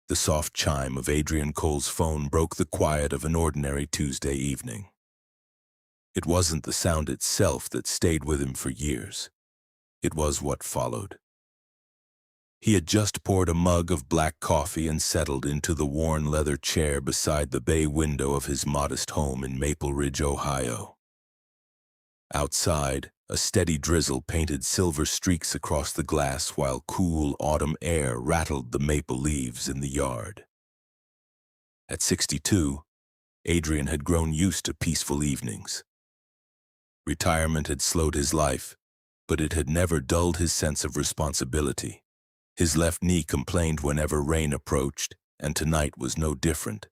The soft chime of Adrian Cole's phone broke the quiet of an ordinary Tuesday evening. It wasn't the sound itself that stayed with him for years. It was what followed. He had just poured a mug of black coffee and settled into the worn leather chair beside the bay window of his modest home in Maple Ridge, Ohio. Outside, a steady drizzle painted silver streaks across the glass while cool autumn air rattled the maple leaves in the yard. At 62, Adrian had grown used to peaceful evenings. Retirement had slowed his life, but it had never dulled his sense of responsibility. His left knee complained whenever rain approached, and tonight was no different.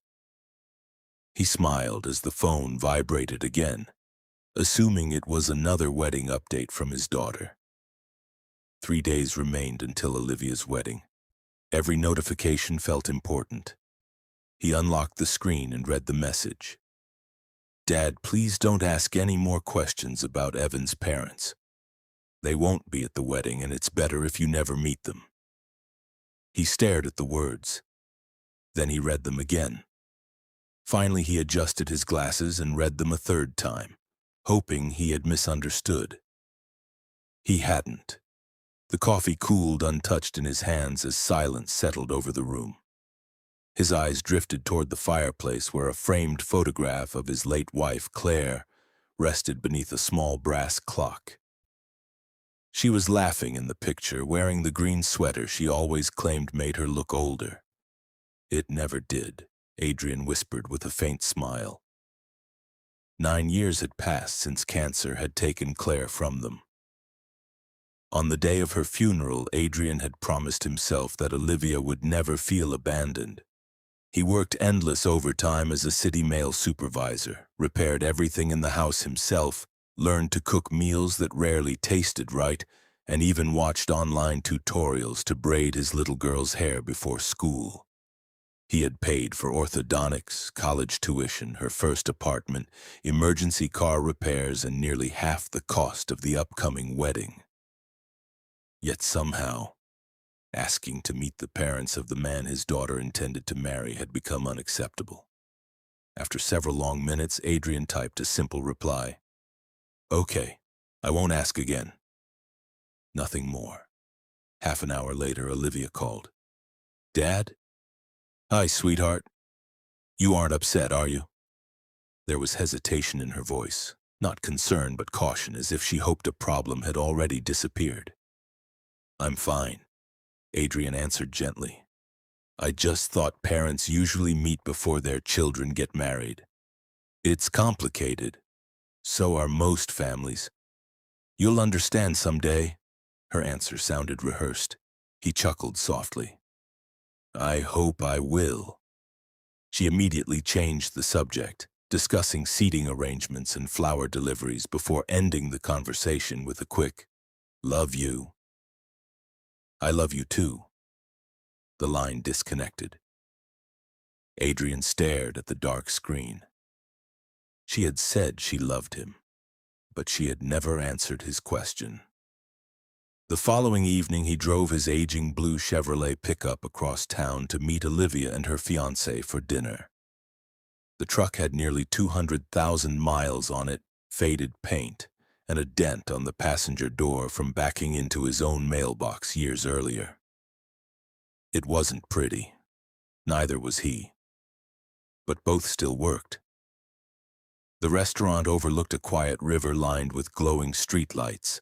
He smiled as the phone vibrated again, assuming it was another wedding update from his daughter. 3 days remained until Olivia's wedding. Every notification felt important. He unlocked the screen and read the message. "Dad, please don't ask any more questions about Evan's parents. They won't be at the wedding, and it's better if you never meet them." He stared at the words. Then he read them again. Finally, he adjusted his glasses and read them a third time, hoping he had misunderstood. He hadn't. The coffee cooled untouched in his hands as silence settled over the room. His eyes drifted toward the fireplace where a framed photograph of his late wife, Claire, rested beneath a small brass clock. She was laughing in the picture, wearing the green sweater she always claimed made her look older. "It never did," Adrian whispered with a faint smile. 9 years had passed since cancer had taken Claire from them. On the day of her funeral, Adrian had promised himself that Olivia would never feel abandoned. He worked endless overtime as a city mail supervisor, repaired everything in the house himself, learned to cook meals that rarely tasted right, and even watched online tutorials to braid his little girl's hair before school. He had paid for orthodontics, college tuition, her first apartment, emergency car repairs, and nearly half the cost of the upcoming wedding. Yet somehow, asking to meet the parents of the man his daughter intended to marry had become unacceptable. After several long minutes, Adrian typed a simple reply. "Okay, I won't ask again." Nothing more. Half an hour later, Olivia called. "Dad?" "Hi, sweetheart. You aren't upset, are you?" There was hesitation in her voice, not concern but caution, as if she hoped a problem had already disappeared. "I'm fine," Adrian answered gently. "I just thought parents usually meet before their children get married. It's complicated. So are most families. You'll understand someday." Her answer sounded rehearsed. He chuckled softly. "I hope I will." She immediately changed the subject, discussing seating arrangements and flower deliveries before ending the conversation with a quick, "Love you." "I love you too." The line disconnected. Adrian stared at the dark screen. She had said she loved him, but she had never answered his question. The following evening, he drove his aging blue Chevrolet pickup across town to meet Olivia and her fiancé for dinner. The truck had nearly 200,000 miles on it, faded paint, and a dent on the passenger door from backing into his own mailbox years earlier. It wasn't pretty. Neither was he. But both still worked. The restaurant overlooked a quiet river lined with glowing streetlights.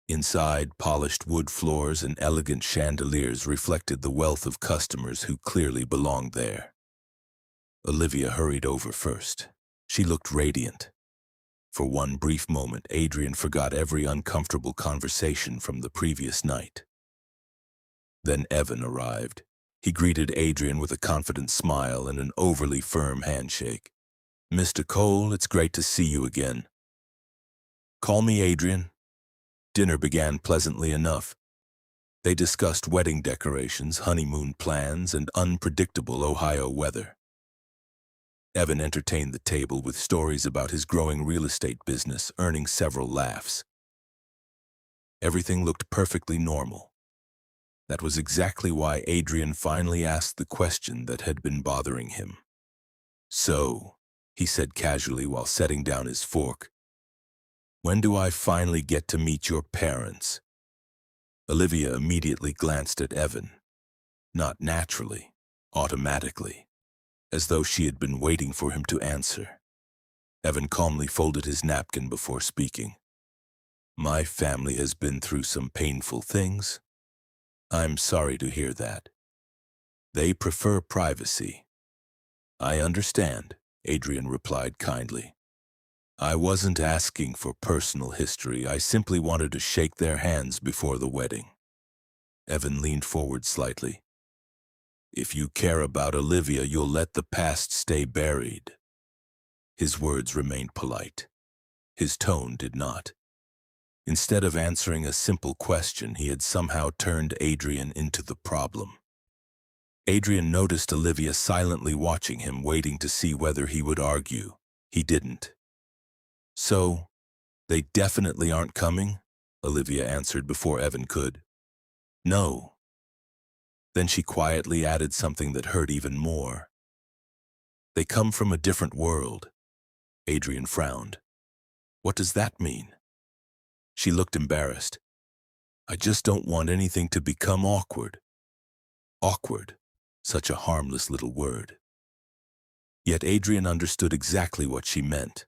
Inside, polished wood floors and elegant chandeliers reflected the wealth of customers who clearly belonged there. Olivia hurried over first. She looked radiant. For one brief moment, Adrian forgot every uncomfortable conversation from the previous night. Then Evan arrived. He greeted Adrian with a confident smile and an overly firm handshake. "Mr. Cole, it's great to see you again." "Call me Adrian." Dinner began pleasantly enough. They discussed wedding decorations, honeymoon plans, and unpredictable Ohio weather. Evan entertained the table with stories about his growing real estate business, earning several laughs. Everything looked perfectly normal. That was exactly why Adrian finally asked the question that had been bothering him. "So," he said casually while setting down his fork, "when do I finally get to meet your parents?" Olivia immediately glanced at Evan, not naturally, automatically, as though she had been waiting for him to answer. Evan calmly folded his napkin before speaking. "My family has been through some painful things. I'm sorry to hear that. They prefer privacy." "I understand," Adrian replied kindly. "I wasn't asking for personal history. I simply wanted to shake their hands before the wedding." Evan leaned forward slightly. "If you care about Olivia, you'll let the past stay buried." His words remained polite. His tone did not. Instead of answering a simple question, he had somehow turned Adrian into the problem. Adrian noticed Olivia silently watching him, waiting to see whether he would argue. He didn't. "So, they definitely aren't coming?" Olivia answered before Evan could. "No." Then she quietly added something that hurt even more. "They come from a different world." Adrian frowned. "What does that mean?" She looked embarrassed. "I just don't want anything to become awkward." Awkward. Such a harmless little word. Yet Adrian understood exactly what she meant.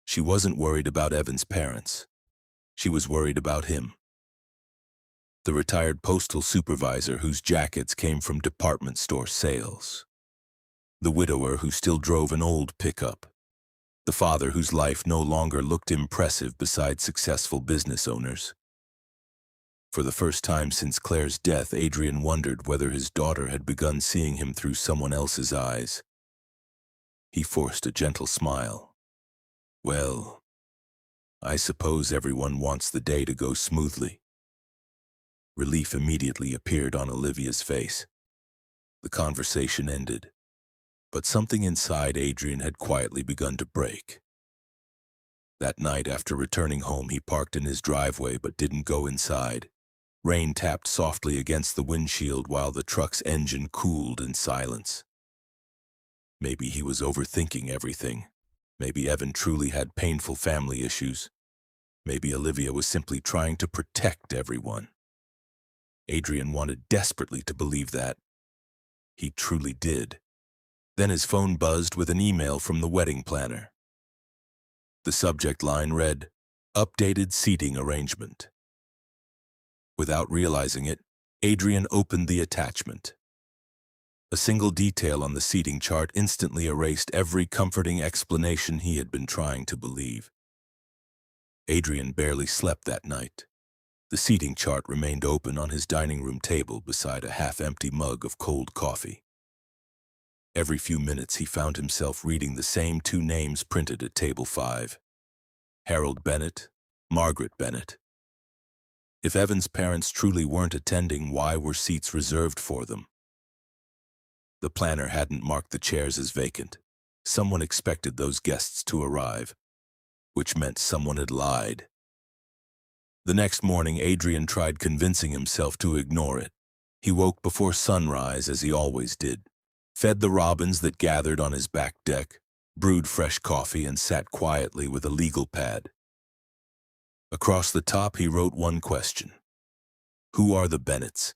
She wasn't worried about Evan's parents. She was worried about him. The retired postal supervisor whose jackets came from department store sales. The widower who still drove an old pickup. The father whose life no longer looked impressive beside successful business owners. For the first time since Claire's death, Adrian wondered whether his daughter had begun seeing him through someone else's eyes. He forced a gentle smile. "Well, I suppose everyone wants the day to go smoothly." Relief immediately appeared on Olivia's face. The conversation ended, but something inside Adrian had quietly begun to break. That night, after returning home, he parked in his driveway but didn't go inside. Rain tapped softly against the windshield while the truck's engine cooled in silence. Maybe he was overthinking everything. Maybe Evan truly had painful family issues. Maybe Olivia was simply trying to protect everyone. Adrian wanted desperately to believe that. He truly did. Then his phone buzzed with an email from the wedding planner. The subject line read, "Updated seating arrangement." Without realizing it, Adrian opened the attachment. A single detail on the seating chart instantly erased every comforting explanation he had been trying to believe. Adrian barely slept that night. The seating chart remained open on his dining room table beside a half-empty mug of cold coffee. Every few minutes he found himself reading the same two names printed at table 5. Harold Bennett, Margaret Bennett. If Evan's parents truly weren't attending, why were seats reserved for them? The planner hadn't marked the chairs as vacant. Someone expected those guests to arrive, which meant someone had lied. The next morning, Adrian tried convincing himself to ignore it. He woke before sunrise, as he always did, fed the robins that gathered on his back deck, brewed fresh coffee, and sat quietly with a legal pad. Across the top, he wrote one question. Who are the Bennetts?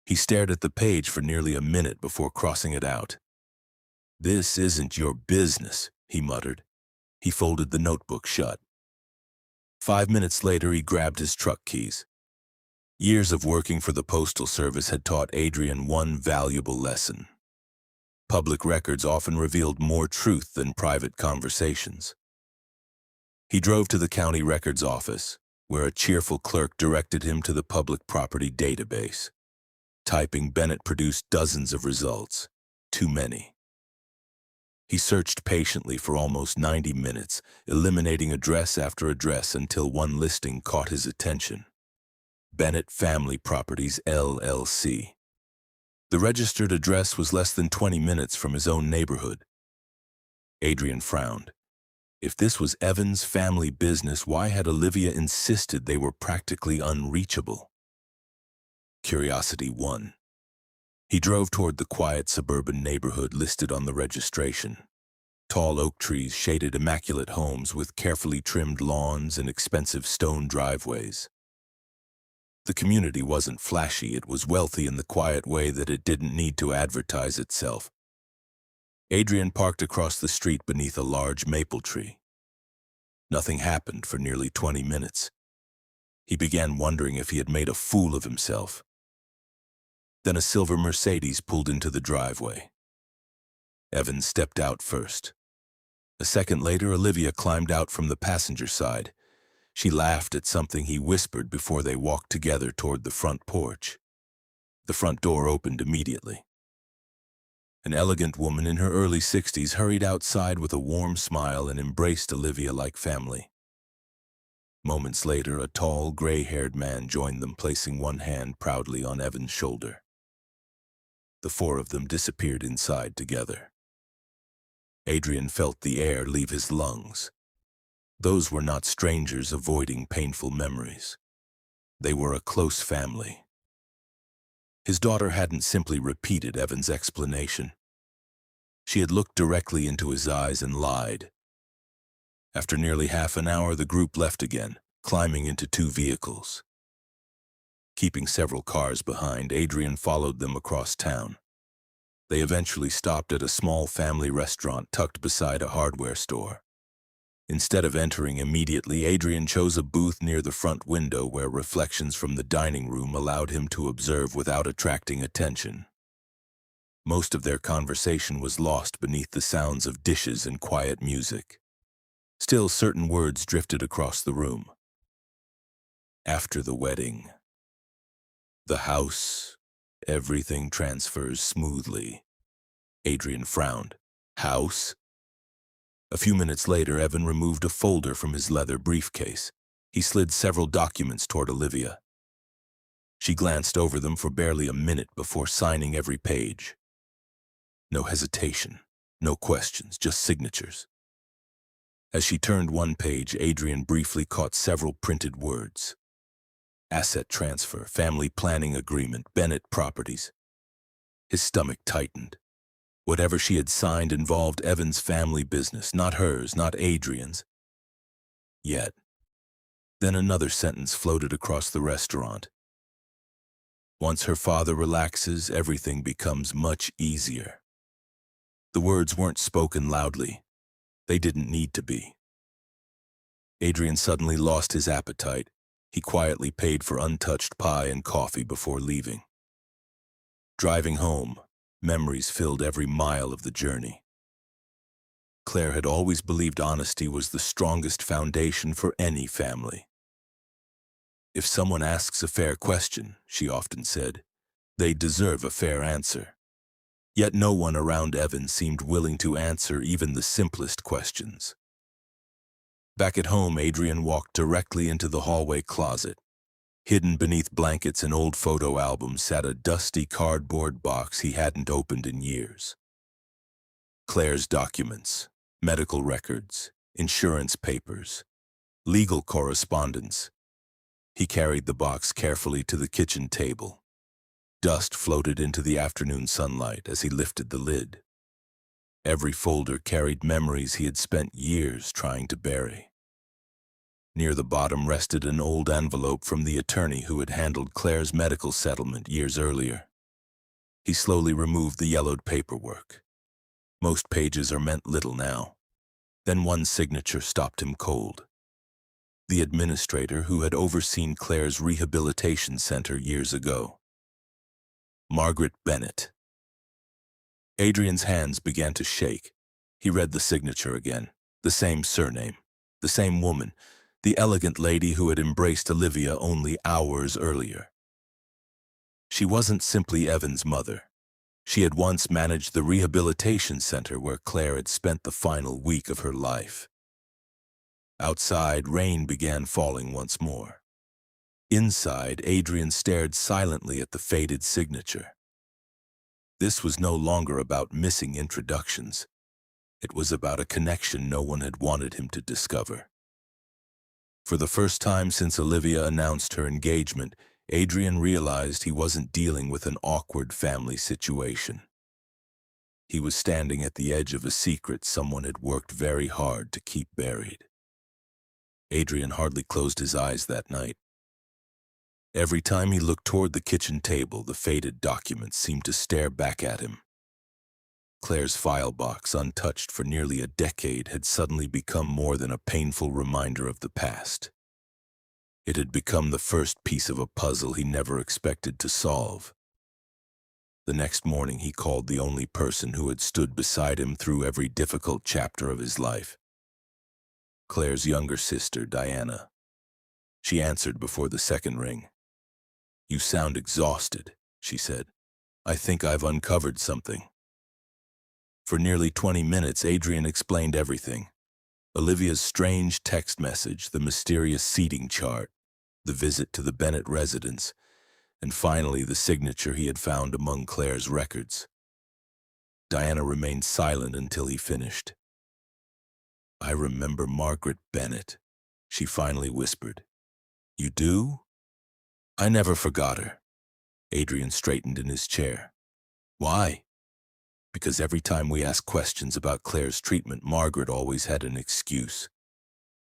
He stared at the page for nearly a minute before crossing it out. "This isn't your business," he muttered. He folded the notebook shut. 5 minutes later, he grabbed his truck keys. Years of working for the Postal Service had taught Adrian one valuable lesson. Public records often revealed more truth than private conversations. He drove to the county records office, where a cheerful clerk directed him to the public property database. Typing, Bennett produced dozens of results. Too many. He searched patiently for almost 90 minutes, eliminating address after address until one listing caught his attention. Bennett Family Properties, LLC. The registered address was less than 20 minutes from his own neighborhood. Adrian frowned. If this was Evan's family business, why had Olivia insisted they were practically unreachable? curiosity won. He drove toward the quiet suburban neighborhood listed on the registration. Tall oak trees shaded immaculate homes with carefully trimmed lawns and expensive stone driveways. The community wasn't flashy, it was wealthy in the quiet way that it didn't need to advertise itself. Adrian parked across the street beneath a large maple tree. Nothing happened for nearly 20 minutes. He began wondering if he had made a fool of himself. Then a silver Mercedes pulled into the driveway. Evan stepped out first. A second later, Olivia climbed out from the passenger side. She laughed at something he whispered before they walked together toward the front porch. The front door opened immediately. An elegant woman in her early 60s hurried outside with a warm smile and embraced Olivia like family. Moments later, a tall, gray-haired man joined them, placing one hand proudly on Evan's shoulder. The four of them disappeared inside together. Adrian felt the air leave his lungs. Those were not strangers avoiding painful memories. They were a close family. His daughter hadn't simply repeated Evan's explanation. She had looked directly into his eyes and lied. After nearly half an hour, the group left again, climbing into two vehicles. Keeping several cars behind, Adrian followed them across town. They eventually stopped at a small family restaurant tucked beside a hardware store. Instead of entering immediately, Adrian chose a booth near the front window where reflections from the dining room allowed him to observe without attracting attention. Most of their conversation was lost beneath the sounds of dishes and quiet music. Still, certain words drifted across the room. After the wedding. The house. Everything transfers smoothly. Adrian frowned. House? A few minutes later, Evan removed a folder from his leather briefcase. He slid several documents toward Olivia. She glanced over them for barely a minute before signing every page. No hesitation, no questions, just signatures. As she turned one page, Adrian briefly caught several printed words. Asset transfer, family planning agreement, Bennett Properties. His stomach tightened. Whatever she had signed involved Evan's family business, not hers, not Adrian's. Yet. Then another sentence floated across the restaurant. Once her father relaxes, everything becomes much easier. The words weren't spoken loudly. They didn't need to be. Adrian suddenly lost his appetite. He quietly paid for untouched pie and coffee before leaving. Driving home, memories filled every mile of the journey. Claire had always believed honesty was the strongest foundation for any family. If someone asks a fair question, she often said, they deserve a fair answer. Yet no one around Evan seemed willing to answer even the simplest questions. Back at home, Adrian walked directly into the hallway closet. Hidden beneath blankets and old photo albums sat a dusty cardboard box he hadn't opened in years. Claire's documents, medical records, insurance papers, legal correspondence. He carried the box carefully to the kitchen table. Dust floated into the afternoon sunlight as he lifted the lid. Every folder carried memories he had spent years trying to bury. Near the bottom rested an old envelope from the attorney who had handled Claire's medical settlement years earlier. He slowly removed the yellowed paperwork. Most pages are meant little now. Then one signature stopped him cold. The administrator who had overseen Claire's rehabilitation center years ago. Margaret Bennett. Adrian's hands began to shake. He read the signature again. The same surname. The same woman. The elegant lady who had embraced Olivia only hours earlier. She wasn't simply Evan's mother. She had once managed the rehabilitation center where Claire had spent the final week of her life. Outside, rain began falling once more. Inside, Adrian stared silently at the faded signature. This was no longer about missing introductions. It was about a connection no one had wanted him to discover. For the first time since Olivia announced her engagement, Adrian realized he wasn't dealing with an awkward family situation. He was standing at the edge of a secret someone had worked very hard to keep buried. Adrian hardly closed his eyes that night. Every time he looked toward the kitchen table, the faded documents seemed to stare back at him. Claire's file box, untouched for nearly a decade, had suddenly become more than a painful reminder of the past. It had become the first piece of a puzzle he never expected to solve. The next morning, he called the only person who had stood beside him through every difficult chapter of his life. Claire's younger sister, Diana. She answered before the second ring. "You sound exhausted," she said. "I think I've uncovered something." For nearly 20 minutes, Adrian explained everything. Olivia's strange text message, the mysterious seating chart, the visit to the Bennett residence, and finally the signature he had found among Claire's records. Diana remained silent until he finished. "I remember Margaret Bennett," she finally whispered. "You do?" "I never forgot her." Adrian straightened in his chair. "Why?" "Because every time we asked questions about Claire's treatment, Margaret always had an excuse.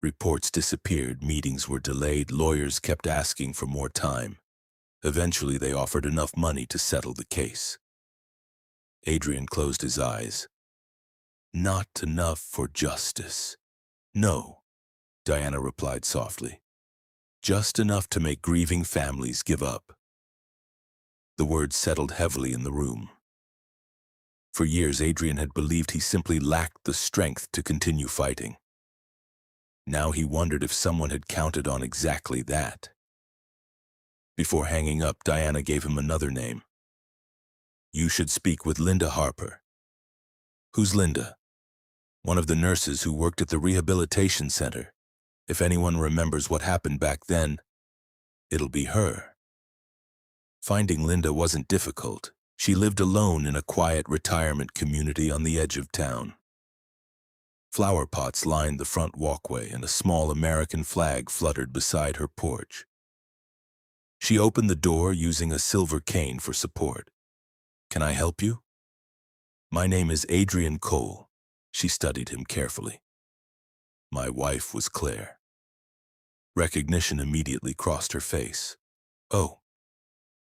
Reports disappeared, meetings were delayed, lawyers kept asking for more time. Eventually, they offered enough money to settle the case." Adrian closed his eyes. "Not enough for justice." "No," Diana replied softly. "Just enough to make grieving families give up." The words settled heavily in the room. For years, Adrian had believed he simply lacked the strength to continue fighting. Now he wondered if someone had counted on exactly that. Before hanging up, Diana gave him another name. "You should speak with Linda Harper." "Who's Linda?" "One of the nurses who worked at the rehabilitation center. If anyone remembers what happened back then, it'll be her." Finding Linda wasn't difficult. She lived alone in a quiet retirement community on the edge of town. Flower pots lined the front walkway, and a small American flag fluttered beside her porch. She opened the door using a silver cane for support. "Can I help you?" "My name is Adrian Cole." She studied him carefully. "My wife was Claire." Recognition immediately crossed her face. "Oh."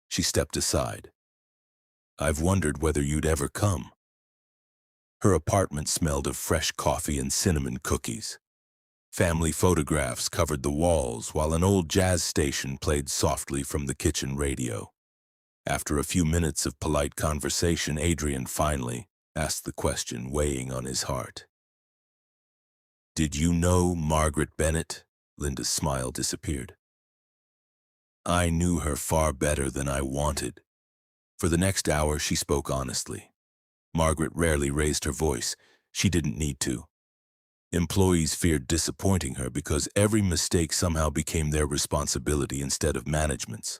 She stepped aside. "I've wondered whether you'd ever come." Her apartment smelled of fresh coffee and cinnamon cookies. Family photographs covered the walls, while an old jazz station played softly from the kitchen radio. After a few minutes of polite conversation, Adrian finally asked the question weighing on his heart. "Did you know Margaret Bennett?" Linda's smile disappeared. "I knew her far better than I wanted." For the next hour, she spoke honestly. Margaret rarely raised her voice. She didn't need to. Employees feared disappointing her because every mistake somehow became their responsibility instead of management's.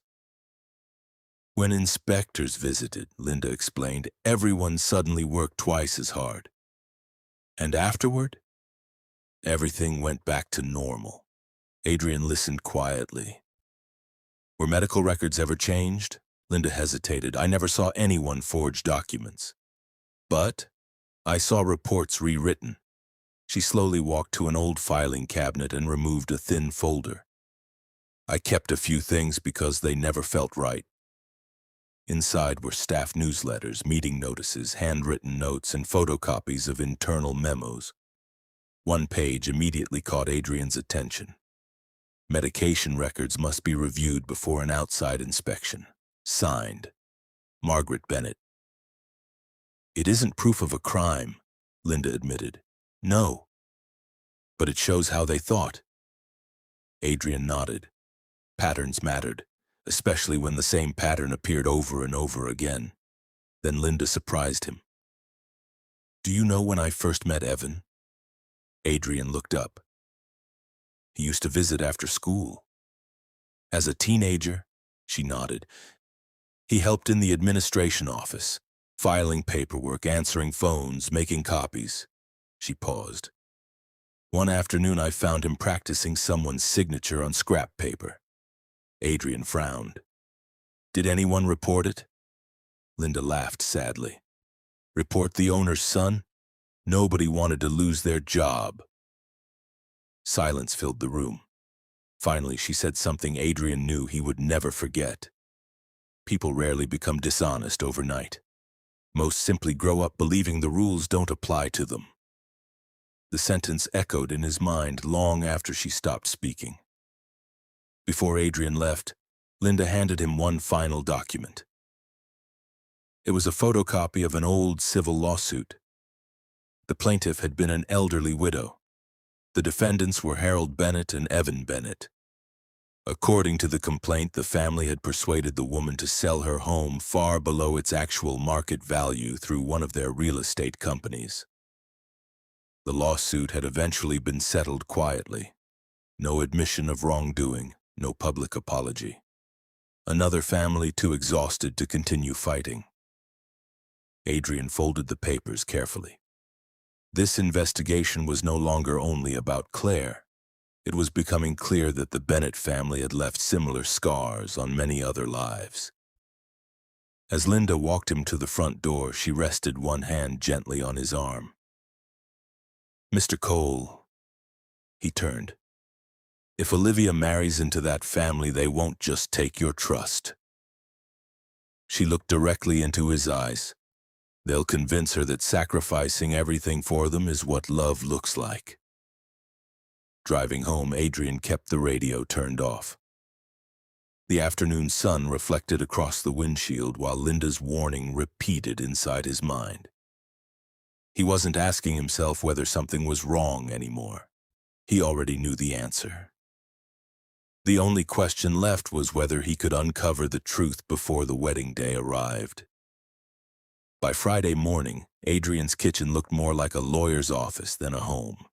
When inspectors visited, Linda explained, everyone suddenly worked twice as hard. And afterward, everything went back to normal. Adrian listened quietly. "Were medical records ever changed?" Linda hesitated. "I never saw anyone forge documents. But I saw reports rewritten." She slowly walked to an old filing cabinet and removed a thin folder. "I kept a few things because they never felt right." Inside were staff newsletters, meeting notices, handwritten notes, and photocopies of internal memos. One page immediately caught Adrian's attention. "Medication records must be reviewed before an outside inspection. Signed, Margaret Bennett." "It isn't proof of a crime," Linda admitted. "No. But it shows how they thought." Adrian nodded. Patterns mattered, especially when the same pattern appeared over and over again. Then Linda surprised him. "Do you know when I first met Evan?" Adrian looked up. "He used to visit after school." "As a teenager?" She nodded. "He helped in the administration office, filing paperwork, answering phones, making copies." She paused. "One afternoon I found him practicing someone's signature on scrap paper." Adrian frowned. Did anyone report it? Linda laughed sadly. Report the owner's son? Nobody wanted to lose their job. Silence filled the room. Finally, she said something Adrian knew he would never forget. People rarely become dishonest overnight. Most simply grow up believing the rules don't apply to them. The sentence echoed in his mind long after she stopped speaking. Before Adrian left, Linda handed him one final document. It was a photocopy of an old civil lawsuit. The plaintiff had been an elderly widow. The defendants were Harold Bennett and Evan Bennett. According to the complaint, the family had persuaded the woman to sell her home far below its actual market value through one of their real estate companies. The lawsuit had eventually been settled quietly. No admission of wrongdoing, no public apology. Another family too exhausted to continue fighting. Adrian folded the papers carefully. This investigation was no longer only about Claire. It was becoming clear that the Bennett family had left similar scars on many other lives. As Linda walked him to the front door, she rested one hand gently on his arm. Mr. Cole, he turned. If Olivia marries into that family, they won't just take your trust. She looked directly into his eyes. They'll convince her that sacrificing everything for them is what love looks like. Driving home, Adrian kept the radio turned off. The afternoon sun reflected across the windshield while Linda's warning repeated inside his mind. He wasn't asking himself whether something was wrong anymore. He already knew the answer. The only question left was whether he could uncover the truth before the wedding day arrived. By Friday morning, Adrian's kitchen looked more like a lawyer's office than a home.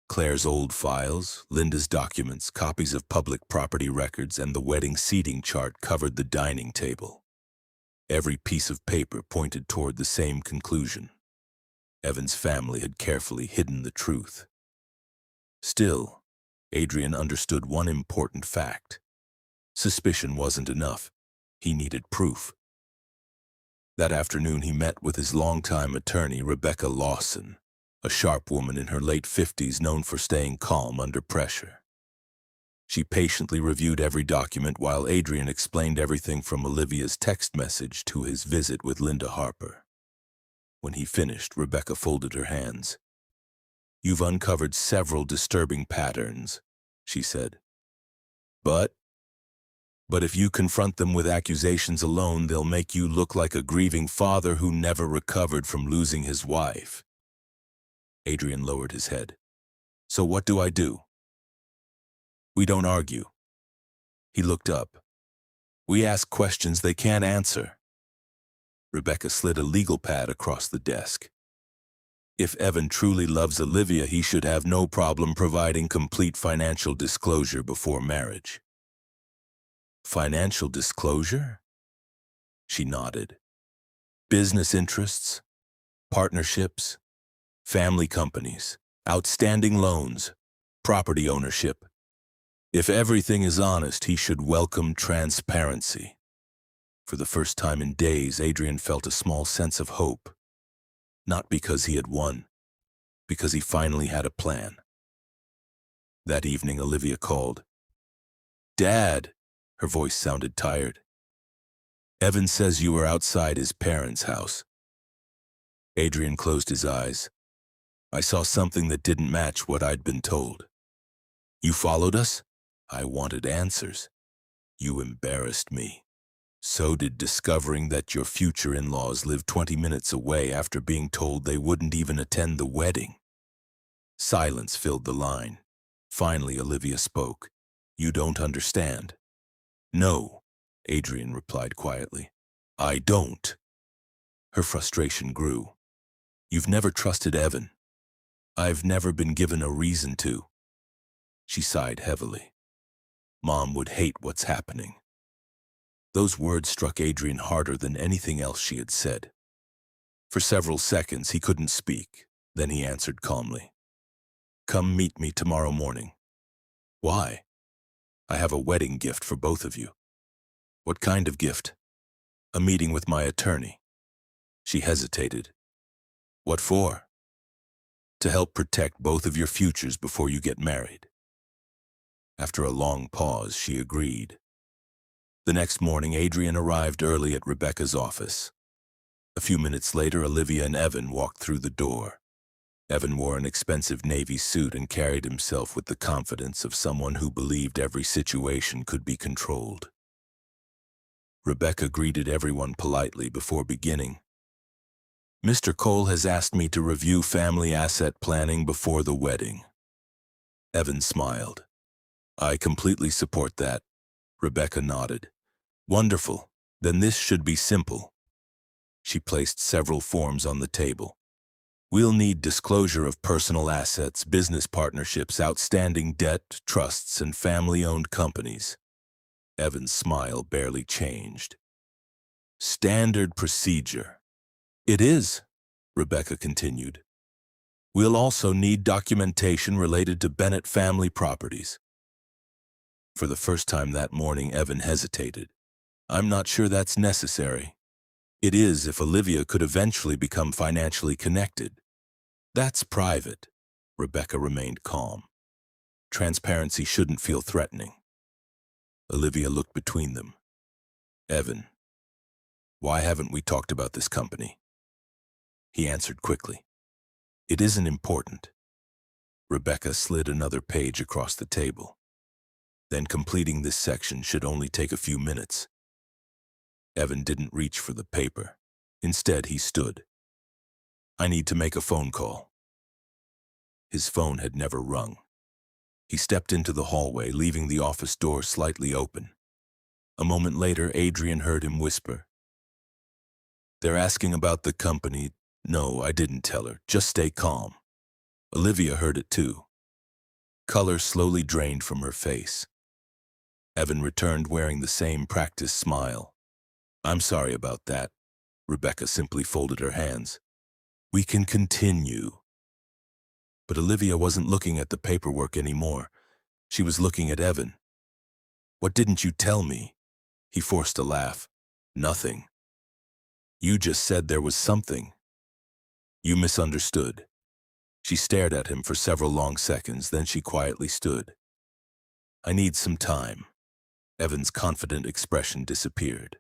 Claire's old files, Linda's documents, copies of public property records, and the wedding seating chart covered the dining table. Every piece of paper pointed toward the same conclusion. Evan's family had carefully hidden the truth. Still, Adrian understood one important fact. Suspicion wasn't enough. He needed proof. That afternoon, he met with his longtime attorney, Rebecca Lawson, a sharp woman in her late 50s known for staying calm under pressure. She patiently reviewed every document while Adrian explained everything from Olivia's text message to his visit with Linda Harper. When he finished, Rebecca folded her hands. You've uncovered several disturbing patterns, she said. But if you confront them with accusations alone, they'll make you look like a grieving father who never recovered from losing his wife. Adrian lowered his head. So what do I do? We don't argue. He looked up. We ask questions they can't answer. Rebecca slid a legal pad across the desk. If Evan truly loves Olivia, he should have no problem providing complete financial disclosure before marriage. Financial disclosure? She nodded. Business interests, partnerships, family companies, outstanding loans, property ownership. If everything is honest, he should welcome transparency. For the first time in days, Adrian felt a small sense of hope. Not because he had won, because he finally had a plan. That evening, Olivia called. Dad, her voice sounded tired. Evan says you were outside his parents' house. Adrian closed his eyes. I saw something that didn't match what I'd been told. You followed us? I wanted answers. You embarrassed me. So did discovering that your future in-laws lived 20 minutes away after being told they wouldn't even attend the wedding. Silence filled the line. Finally, Olivia spoke. You don't understand. No, Adrian replied quietly. I don't. Her frustration grew. You've never trusted Evan. I've never been given a reason to. She sighed heavily. Mom would hate what's happening. Those words struck Adrian harder than anything else she had said. For several seconds, he couldn't speak. Then he answered calmly. Come meet me tomorrow morning. Why? I have a wedding gift for both of you. What kind of gift? A meeting with my attorney. She hesitated. What for? To help protect both of your futures before you get married. After a long pause, she agreed. The next morning, Adrian arrived early at Rebecca's office. A few minutes later, Olivia and Evan walked through the door. Evan wore an expensive navy suit and carried himself with the confidence of someone who believed every situation could be controlled. Rebecca greeted everyone politely before beginning. Mr. Cole has asked me to review family asset planning before the wedding. Evan smiled. I completely support that. Rebecca nodded. Wonderful. Then this should be simple. She placed several forms on the table. We'll need disclosure of personal assets, business partnerships, outstanding debt, trusts, and family-owned companies. Evan's smile barely changed. Standard procedure. It is, Rebecca continued. We'll also need documentation related to Bennett family properties. For the first time that morning, Evan hesitated. I'm not sure that's necessary. It is if Olivia could eventually become financially connected. That's private. Rebecca remained calm. Transparency shouldn't feel threatening. Olivia looked between them. Evan, why haven't we talked about this company? He answered quickly. It isn't important. Rebecca slid another page across the table. Then completing this section should only take a few minutes. Evan didn't reach for the paper. Instead, he stood. I need to make a phone call. His phone had never rung. He stepped into the hallway, leaving the office door slightly open. A moment later, Adrian heard him whisper. They're asking about the company. No, I didn't tell her. Just stay calm. Olivia heard it too. Color slowly drained from her face. Evan returned wearing the same practiced smile. I'm sorry about that. Rebecca simply folded her hands. We can continue. But Olivia wasn't looking at the paperwork anymore. She was looking at Evan. What didn't you tell me? He forced a laugh. Nothing. You just said there was something. You misunderstood. She stared at him for several long seconds, then she quietly stood. I need some time. Evan's confident expression disappeared.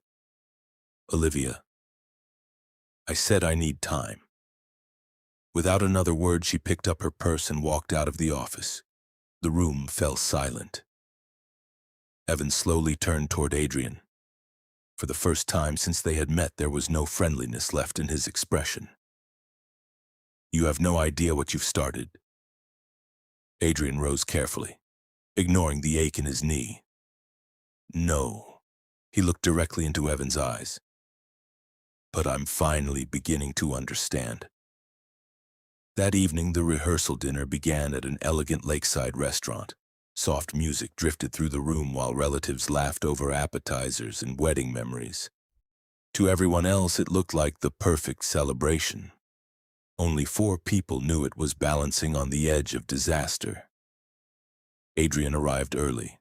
Olivia, I said I need time. Without another word, she picked up her purse and walked out of the office. The room fell silent. Evan slowly turned toward Adrian. For the first time since they had met, there was no friendliness left in his expression. You have no idea what you've started. Adrian rose carefully, ignoring the ache in his knee. No. He looked directly into Evan's eyes. But I'm finally beginning to understand. That evening, the rehearsal dinner began at an elegant lakeside restaurant. Soft music drifted through the room while relatives laughed over appetizers and wedding memories. To everyone else, it looked like the perfect celebration. Only 4 people knew it was balancing on the edge of disaster. Adrian arrived early.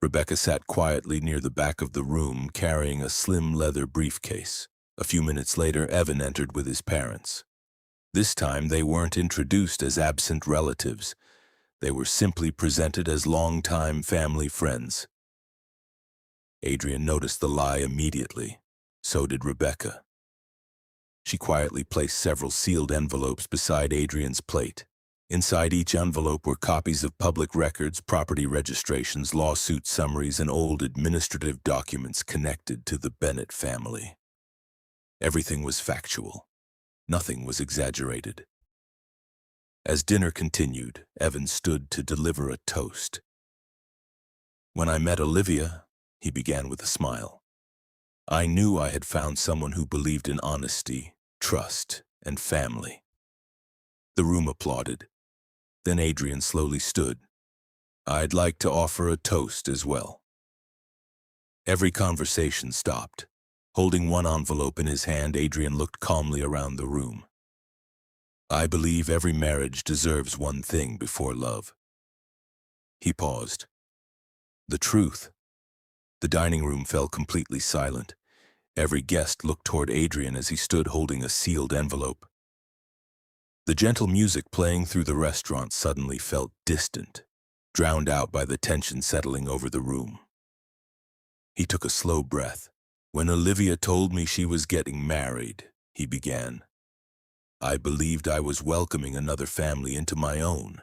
Rebecca sat quietly near the back of the room, carrying a slim leather briefcase. A few minutes later, Evan entered with his parents. This time, they weren't introduced as absent relatives. They were simply presented as longtime family friends. Adrian noticed the lie immediately. So did Rebecca. She quietly placed several sealed envelopes beside Adrian's plate. Inside each envelope were copies of public records, property registrations, lawsuit summaries, and old administrative documents connected to the Bennett family. Everything was factual. Nothing was exaggerated. As dinner continued, Evan stood to deliver a toast. When I met Olivia, he began with a smile. I knew I had found someone who believed in honesty, trust, and family. The room applauded. Then Adrian slowly stood. I'd like to offer a toast as well. Every conversation stopped. Holding one envelope in his hand, Adrian looked calmly around the room. I believe every marriage deserves one thing before love. He paused. The truth. The dining room fell completely silent. Every guest looked toward Adrian as he stood holding a sealed envelope. The gentle music playing through the restaurant suddenly felt distant, drowned out by the tension settling over the room. He took a slow breath. "When Olivia told me she was getting married," he began, "I believed I was welcoming another family into my own.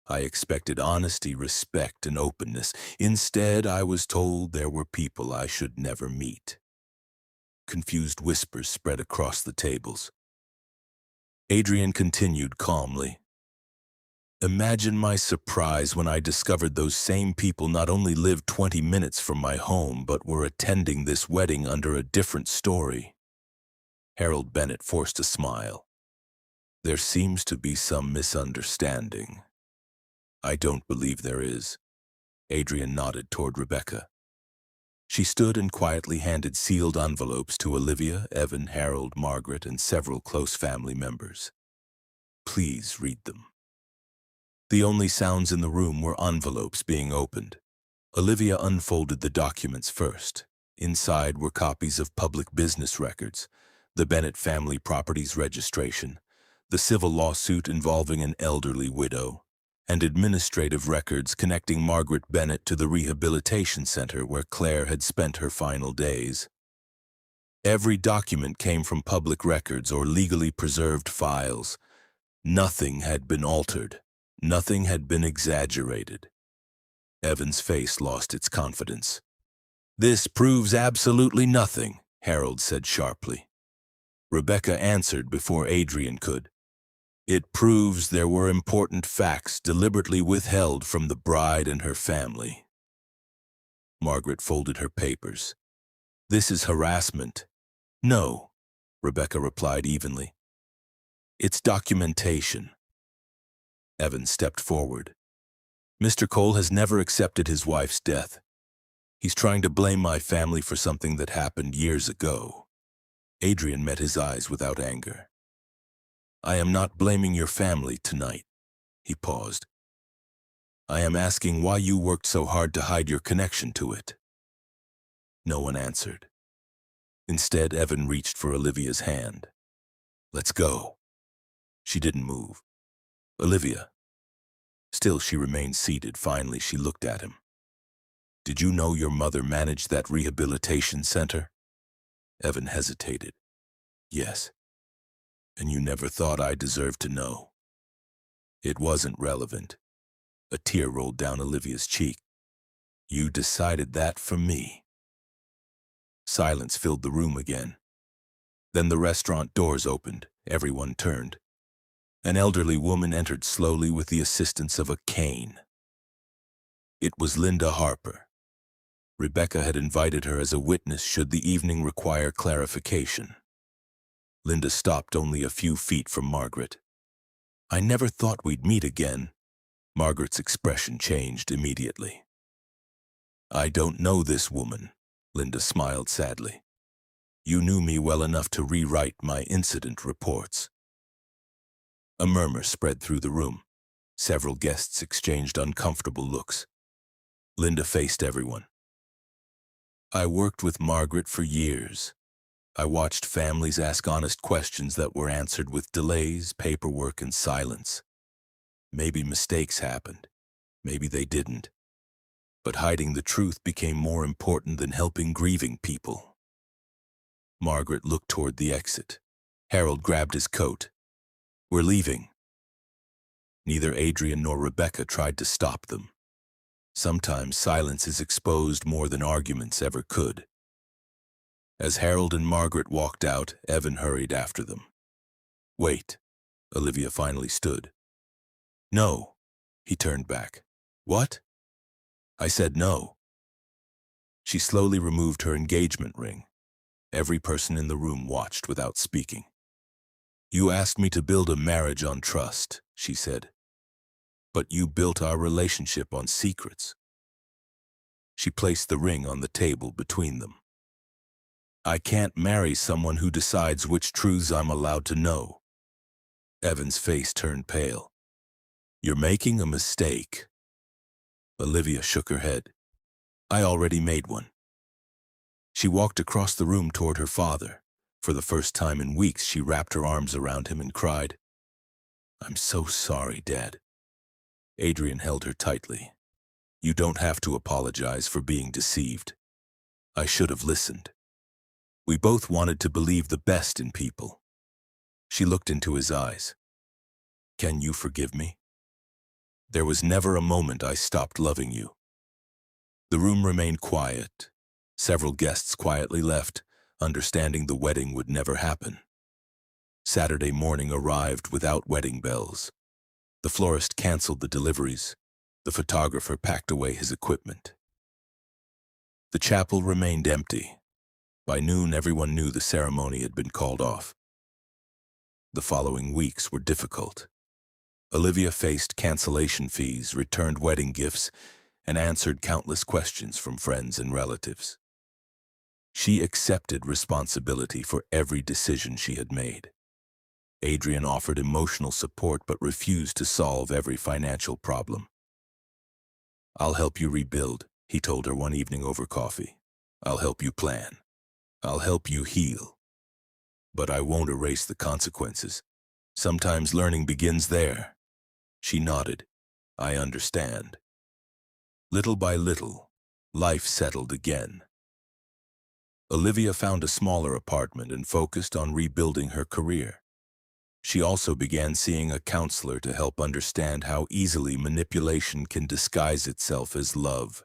I expected honesty, respect, and openness. Instead, I was told there were people I should never meet." Confused whispers spread across the tables. Adrian continued calmly. "Imagine my surprise when I discovered those same people not only lived 20 minutes from my home, but were attending this wedding under a different story." Harold Bennett forced a smile. "There seems to be some misunderstanding." "I don't believe there is." Adrian nodded toward Rebecca. She stood and quietly handed sealed envelopes to Olivia, Evan, Harold, Margaret, and several close family members. "Please read them." The only sounds in the room were envelopes being opened. Olivia unfolded the documents first. Inside were copies of public business records, the Bennett family properties registration, the civil lawsuit involving an elderly widow, and administrative records connecting Margaret Bennett to the rehabilitation center where Claire had spent her final days. Every document came from public records or legally preserved files. Nothing had been altered. Nothing had been exaggerated. Evan's face lost its confidence. "This proves absolutely nothing," Harold said sharply. Rebecca answered before Adrian could. "It proves there were important facts deliberately withheld from the bride and her family." Margaret folded her papers. "This is harassment." "No," Rebecca replied evenly. "It's documentation." Evan stepped forward. "Mr. Cole has never accepted his wife's death. He's trying to blame my family for something that happened years ago." Adrian met his eyes without anger. "I am not blaming your family tonight." He paused. "I am asking why you worked so hard to hide your connection to it." No one answered. Instead, Evan reached for Olivia's hand. "Let's go." She didn't move. "Olivia." Still, she remained seated. Finally, she looked at him. "Did you know your mother managed that rehabilitation center?" Evan hesitated. "Yes." "And you never thought I deserved to know?" "It wasn't relevant." A tear rolled down Olivia's cheek. "You decided that for me." Silence filled the room again. Then the restaurant doors opened. Everyone turned. An elderly woman entered slowly with the assistance of a cane. It was Linda Harper. Rebecca had invited her as a witness should the evening require clarification. Linda stopped only a few feet from Margaret. "I never thought we'd meet again." Margaret's expression changed immediately. "I don't know this woman," Linda smiled sadly. "You knew me well enough to rewrite my incident reports." A murmur spread through the room. Several guests exchanged uncomfortable looks. Linda faced everyone. "I worked with Margaret for years. I watched families ask honest questions that were answered with delays, paperwork, and silence. Maybe mistakes happened. Maybe they didn't. But hiding the truth became more important than helping grieving people." Margaret looked toward the exit. Harold grabbed his coat. "We're leaving." Neither Adrian nor Rebecca tried to stop them. Sometimes silence is exposed more than arguments ever could. As Harold and Margaret walked out, Evan hurried after them. "Wait." Olivia finally stood. "No." He turned back. "What?" "I said no." She slowly removed her engagement ring. Every person in the room watched without speaking. "You asked me to build a marriage on trust," she said. "But you built our relationship on secrets." She placed the ring on the table between them. "I can't marry someone who decides which truths I'm allowed to know." Evan's face turned pale. "You're making a mistake." Olivia shook her head. "I already made one. She walked across the room toward her father. For the first time in weeks, she wrapped her arms around him and cried, "I'm so sorry, Dad." Adrian held her tightly. "You don't have to apologize for being deceived. I should have listened. We both wanted to believe the best in people." She looked into his eyes. "Can you forgive me? There was never a moment I stopped loving you." The room remained quiet. Several guests quietly left, understanding the wedding would never happen. Saturday morning arrived without wedding bells. The florist canceled the deliveries. The photographer packed away his equipment. The chapel remained empty. By noon, everyone knew the ceremony had been called off. The following weeks were difficult. Olivia faced cancellation fees, returned wedding gifts, and answered countless questions from friends and relatives. She accepted responsibility for every decision she had made. Adrian offered emotional support but refused to solve every financial problem. "I'll help you rebuild," he told her one evening over coffee. "I'll help you plan. I'll help you heal. But I won't erase the consequences. Sometimes learning begins there." She nodded. "I understand." Little by little, life settled again. Olivia found a smaller apartment and focused on rebuilding her career. She also began seeing a counselor to help understand how easily manipulation can disguise itself as love.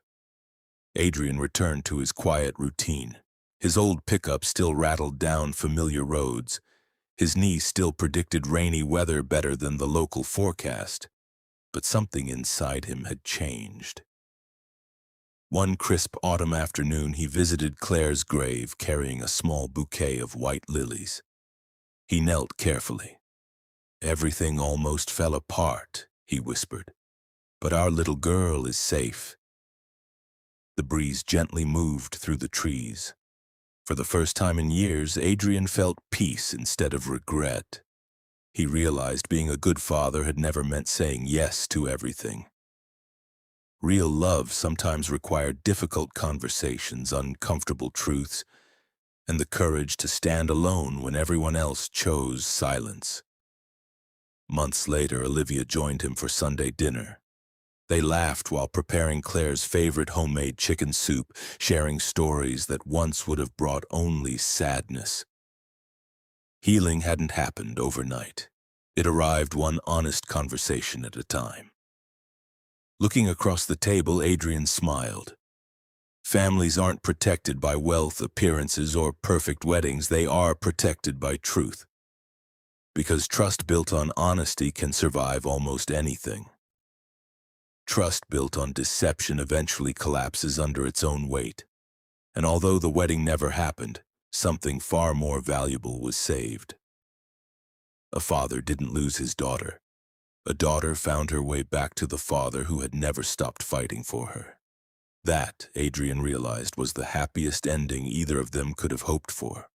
Adrian returned to his quiet routine. His old pickup still rattled down familiar roads. His niece still predicted rainy weather better than the local forecast. But something inside him had changed. One crisp autumn afternoon, he visited Claire's grave carrying a small bouquet of white lilies. He knelt carefully. "Everything almost fell apart," he whispered. "But our little girl is safe." The breeze gently moved through the trees. For the first time in years, Adrian felt peace instead of regret. He realized being a good father had never meant saying yes to everything. Real love sometimes required difficult conversations, uncomfortable truths, and the courage to stand alone when everyone else chose silence. Months later, Olivia joined him for Sunday dinner. They laughed while preparing Claire's favorite homemade chicken soup, sharing stories that once would have brought only sadness. Healing hadn't happened overnight. It arrived one honest conversation at a time. Looking across the table, Adrian smiled. Families aren't protected by wealth, appearances, or perfect weddings. They are protected by truth. Because trust built on honesty can survive almost anything. Trust built on deception eventually collapses under its own weight. And although the wedding never happened, something far more valuable was saved. A father didn't lose his daughter. A daughter found her way back to the father who had never stopped fighting for her. That, Adrian realized, was the happiest ending either of them could have hoped for.